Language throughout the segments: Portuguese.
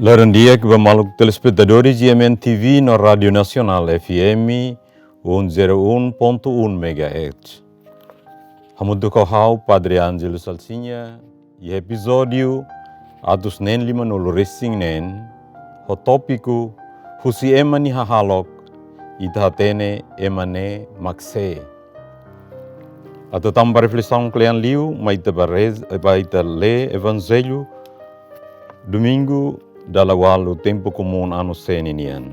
Larang dia que maluk telespectadores de MNTV na Rádio Nacional FM 101.1 MHz. Hamudu kau Padre Angelo Salsinha e episódio atus nen lima nolo racing nen ho tópico husi emani hahalok itahatene emane makse. Atau tambah reflexão klean liu maita le evangelho domingo dalawal o tempo comum ano seninian.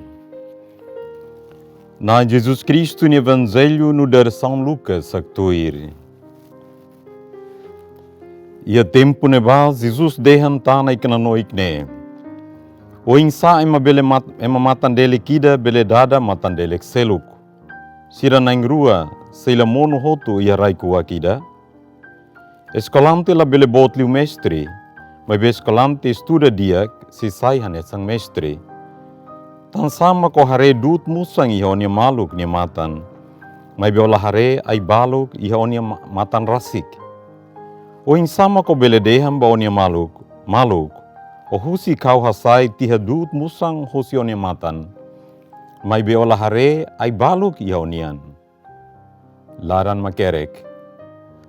Na Jesus Cristo no Evangelho no dar São Lucas actuir. E a tempo neba Jesus dehan tana ikna noik ne. O insa ema matan dele kida bele dada matan dele seluk. Sira na ingrua sila mono hotu ia raiku akida. Escolamte la bele botli o mestre. Mas escolamte estuda dia si sai hanet sang mestre. Tan sama ko hare dut musang iho ni maluk ni matan. May beola hare ay baluk iho ni matan rasik. O insama ko beledeham ba ni maluk. O husi kau hasai tiha dut musang husi ni matan. May beola hare ay baluk iho nian. Laran makerek.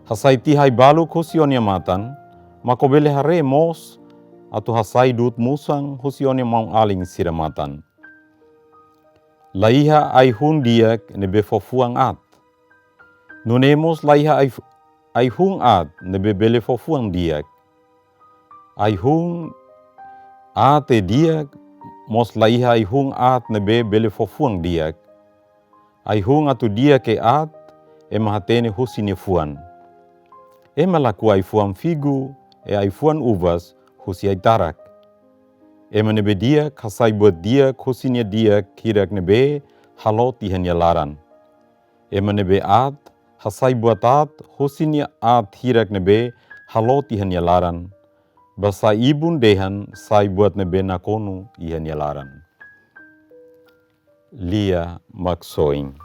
Hasai tiha ay baluk husi ni matan. Mako bele hare mos atau hasai dut musang husione maung aling siramatan. Laiha ai hun diak nebe fofuang at. Nunemos laiha ai hung at nebe bele fofuang diak. Ai hung ate diak mos laiha ai hung at nebe bele fofuang diak. Ai hung atu diak ke at emahatene husine fuan. Emalaku ai fuam figu ai fuan uvas husi ai tarak. Ema nebe dia kasai buat dia husinya dia kirak nebe halo tihan laran. Ema nebe at hasai buat at husinya at hirak nebe halo tihan laran. Basa ibun dehan sai buat nebe nakonu ihan laran. Lia maksoing.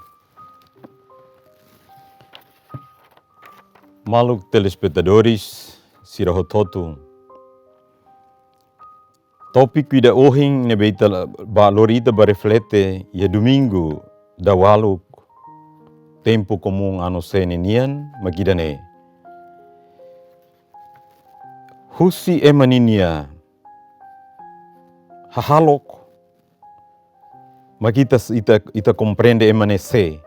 Maluk telespectadores sirahototu. Topik vida ohing nebeita balorita bareflete ya domingo da waluk tempo comum ano seninian magidane. Husi emaninia hahalok magita ita compreende emanese.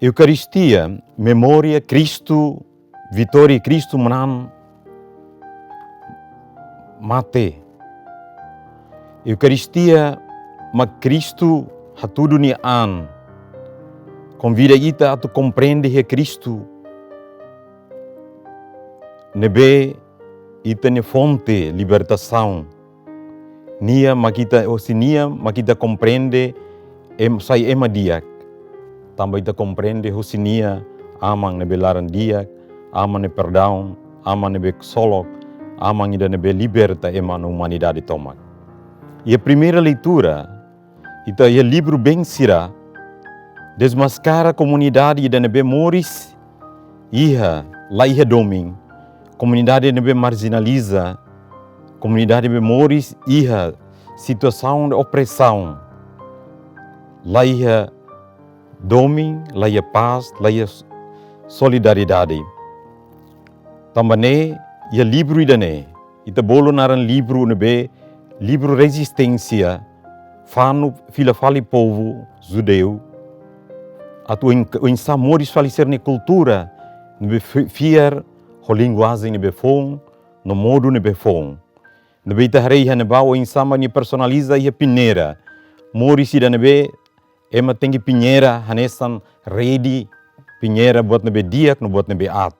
Eucaristia, memória Cristo, vitória Cristo menang mate. Eucaristia, mag Cristo hatu duniaan. Convida kita a compreender que Cristo nebe ita ne fonte libertação. Nia magita osinia magita compreende sai ema diak. Tambah ita compreende hosinia amang nebe laran diak, amang ne perdão, amang nebe solok, amang ida nebe liberta ema na humanidade tomak. E a primeira leitura, ita é livro bem sira, desmascara a comunidade ida nebe moris, iha, lá iha doming, comunidade nebe marginaliza, comunidade nebe moris, iha, situação de opressão, lá iha doming, lá iha paz, lá iha solidariedade. Também ia livro idane, ita bolo naran livro nebe, livro resistência, fanu fila fali povo judeu, atu insa moris falicer ne cultura, nebe fier, ho linguagem nebe fong, no modo nebe fong. Nebe ita hareiha neba o insa mani personaliza ia pinera, moris ida nebe, ema tengi pinera hanesan ready, pinera buat nebe diak, no buat nebe at.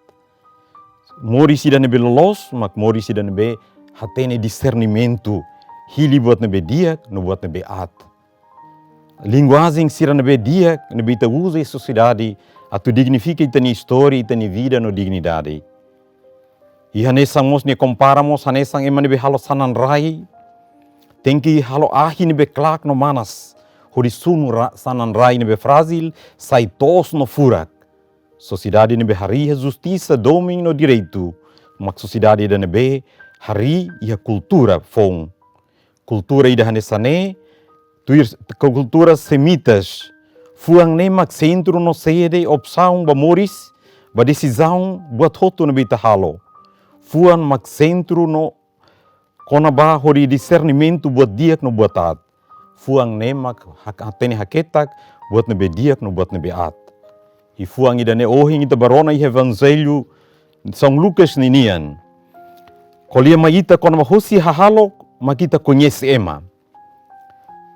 Mori sida nebe lolos, mak mori sida nebe hatene discernimento. Hili buat nebe diak, no buat nebe at. Linguagem sira nebe diak, nebe ita usa a sociedade, atu dignifica ita ni história, ita ni vida no dignidade. E hanesang mos ne comparamos, hanesang ema nebe halo sanan rai, tenki halo ahi nebe klak no manas, hori sunu sanan rai nebe frágil, sai tos no furak. Sociedade nebe hariha justiça, domínio no direito, mak sociedade da nebe hari ia kultura fong. Kultura ida hanesane, tuir kultura semitas. Fuang ne mak sentro no sede opção ba moris, ba decisão buat hotu no bita halo. Fuang mak sentro no kona ba hori discernimento buat diak no buat at. Fuang ne mak hatene haketak buat nebe diak no buat nebe at. I fuang ida ne ohing ita barona i evangelho São Lucas ninian. Kolia maita kona mahosi hahalo makita conhece ema.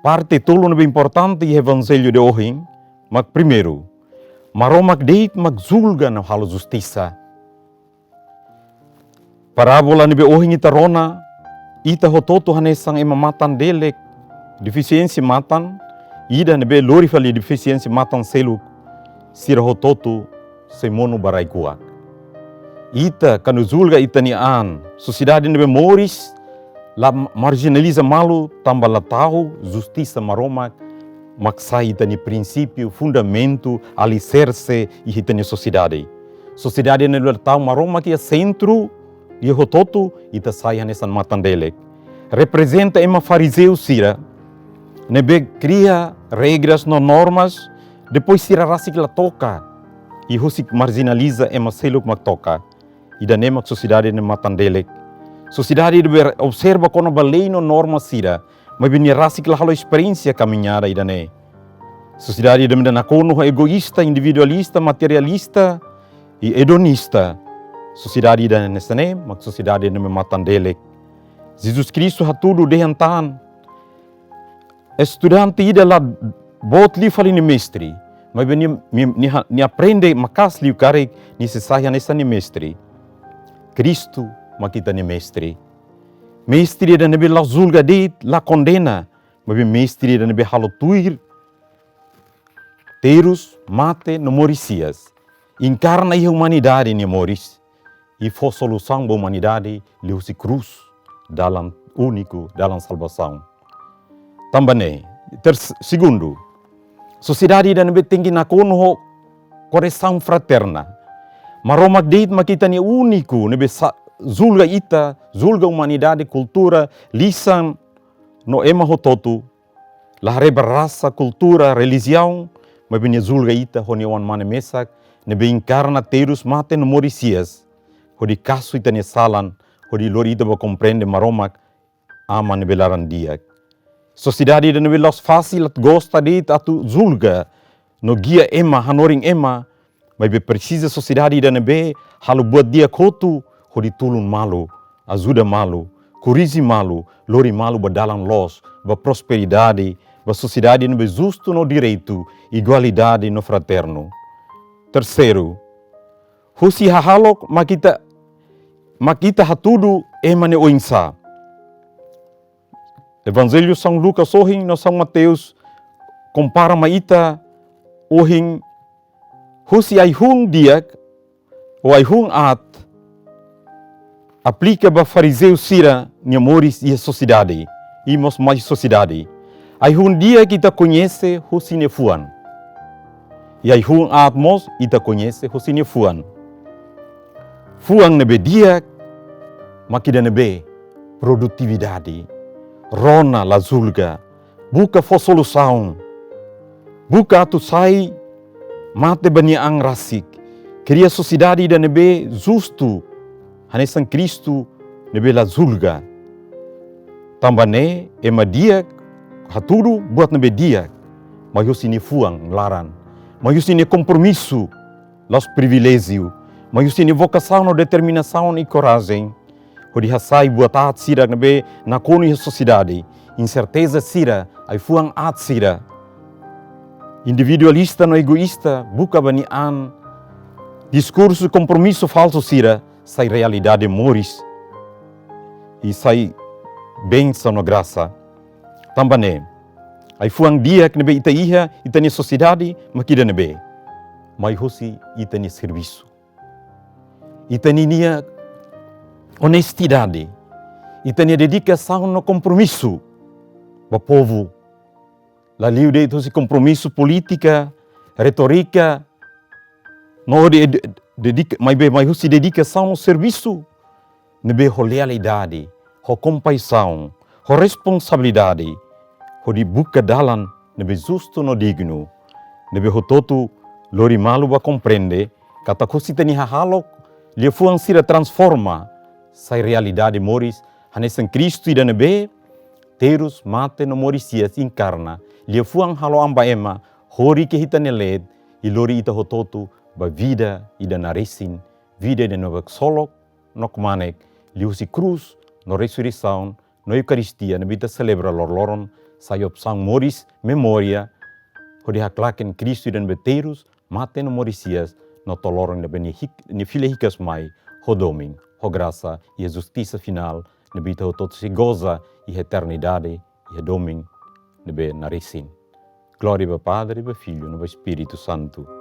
Parte tolo nebe importante i evangelho de ohing, mak primeiro, maromak deit mak zulga na halo justiça. Parabola nebe ohing ita rona, ita hototo hanesang ema matan delek, deficiência matan, ida nebe lorifali deficiência matan seluk, sira hototo semono barai kuak. Ita kanu zulga ita ni an, sociedade nebe moris, la marginaliza malu tambah la tahu justiça maromak, maksa ita ni princípio, fundamento, alicerce ita ni sociedade. Sociedade nebe tahu maromak ia centro, ia hototo ita sai hanesan matan delek. Representa ema fariseu sira, nebe cria regras no normas, depois sira rasik la toka, e husik marginaliza ema seluk mak toka. Ida nemak sociedade ne matan delek. Sociedade debe observa kono balei no norma sira, mas bini rasik la halo experiência caminhada ida ne. Sociedade debe nakono egoísta, individualista, materialista e hedonista. Sociedade ida nesane, mak sociedade ne matan delek. Jesus Cristo hatudu dehantan. Estudante ida la bot li fali ni mestre, mas ni aprende makas li karek ni sesaya nessa ni mestre. Cristo makita ni mestre. Mestre da nebe la zulga det, la condena, mas mestre da nebe halo tuir, terus, mate, no moricias. Encarna a humanidade ni moris, e for solução da humanidade, leu-se cruz, dalam único, dalam salvação. Também, segundo, sociedade da nebe tinggi nakono correção fraterna. Maromak deit makita ni único, nebe zulga ita, zulga humanidade, cultura, lisan, no ema hototu, la reba raça, cultura, religião, mas bini zulga ita, honi wan mane mesak, nebe encarna terus mate no moricias, hodi kasu ita ni salan, hodi lori ita ba compreende maromak, ama nebe laran diak. Sociedade da nebe los fácil at gosta deit atu zulga, no guia ema, hanoring ema, mas precisa sociedade da nebe halu buat dia kotu hodi tulun malu, ajuda malu, corrige malu, lori malu badalang los, ba prosperidade, ba sociedade nebe justo no direito, igualdade no fraterno. Terceiro, husi hahalok makita hatudu emane oinsa. Evangelho São Lucas ohing no São Mateus compara maita ohing husi aihung diak, o aihung at, aplica ba fariseu sira, nia moris e a sociedade, imos mais sociedade. Aihung dia kita conhece husi ne fuan. E aihung at mos ita conhece husi ne fuan. Fuang nebe diak, makida nebe produtividade. Rona la zulga, buka fo solução. Buka atu sai mate baniang rasik, cria sociedade da nebe justo, hanesan Cristo nebe la zulga. Tambane ema diak, haturu buat nebe diak, mas ini fuang laran, mas ini compromisso, los privilégio, mas ini vocação, no determinação e coragem, hodi hasai buat at sira nebe nakono a sociedade, incerteza sira, ai fuang at sira. Individualista no egoísta, buka banian, discurso, compromisso falso sira, sai realidade moris, e sai bênção no graça. Também, ai fuang dia que nebe ita iha, ita ni sociedade, makida nebe, mai hosi ita ni serviço. Ita ni nia honestidade, ita ni dedicação no compromisso, ba povo. La liu de itu si compromisso política, retórica, no de dedica, mai husi dedicação no serviço, nebe ho lealidade, ho compaixão, ho responsabilidade, ho di buka dalan nebe justo no digno, nebe ho totu lori malu ba compreende, kata kosita ni hahalok, lia fuang sira transforma, sai realidade moris, hanesan Cristo ida nebe, terus mate no morisias incarna, lia fuang halo amba ema, hori ke hita neled, ilori ita hototu, ba vida ida naresin, vida ida no solok, nok manek, liusi cruz, no ressurreição, no Eucaristia, na bita celebra lorloron, sayop sang moris, memória, hodi haklaken Cristo ida beterus, mate no morisias, no tolorong na ni file hikas mai, ho doming, ho graça e a justiça final, na bita ho tot se goza e eternidade, e a doming, na be naresin. Glória ao Padre, ao Filho e ao Espírito Santo.